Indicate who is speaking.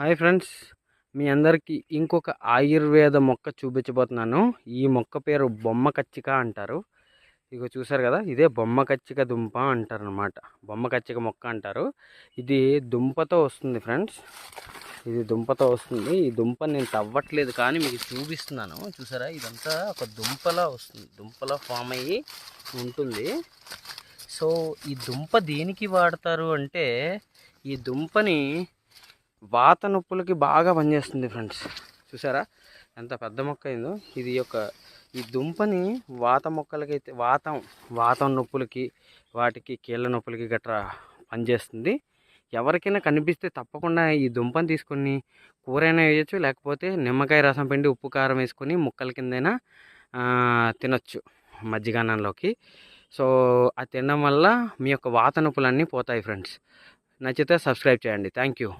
Speaker 1: Hi friends, మీ అందరికీ ఇంకొక ఆయుర్వేద మొక్క చూపించబోతున్నాను. ఈ మొక్క పేరు బొమ్మ కచ్చిక అంటారు. ఇగో చూసారు కదా, ఇదే బొమ్మ కచ్చిక దుంప అంటారు అనమాట. బొమ్మ కచ్చిక మొక్క అంటారు. ఇది దుంపతో వస్తుంది ఫ్రెండ్స్. ఇది దుంపతో వస్తుంది. ఈ దుంప నేను తవ్వట్లేదు కానీ మీకు చూపిస్తున్నాను. చూసారా, ఇదంతా ఒక దుంపలా వస్తుంది, దుంపలా ఫామ్ అయ్యి ఉంటుంది. సో ఈ దుంప దేనికి వాడతారు అంటే, ఈ దుంపని వాత నొప్పులకి బాగా పనిచేస్తుంది ఫ్రెండ్స్. చూసారా ఎంత పెద్ద మొక్క అయిందో. ఈ దుంపని వాత మొక్కలకైతే వాతం నొప్పులకి, వాటికి కీళ్ళ నొప్పులకి గట్రా పనిచేస్తుంది. ఎవరికైనా కనిపిస్తే తప్పకుండా ఈ దుంపని తీసుకొని కూరైనా వేయచ్చు, లేకపోతే నిమ్మకాయ రసం పిండి ఉప్పు కారం వేసుకొని ముక్కల కిందైనా తినొచ్చు మజ్జిగాన్నంలోకి. సో అది తినడం వల్ల మీ యొక్క వాత నొప్పులన్నీ పోతాయి ఫ్రెండ్స్. నచ్చితే సబ్స్క్రైబ్ చేయండి. Thank you.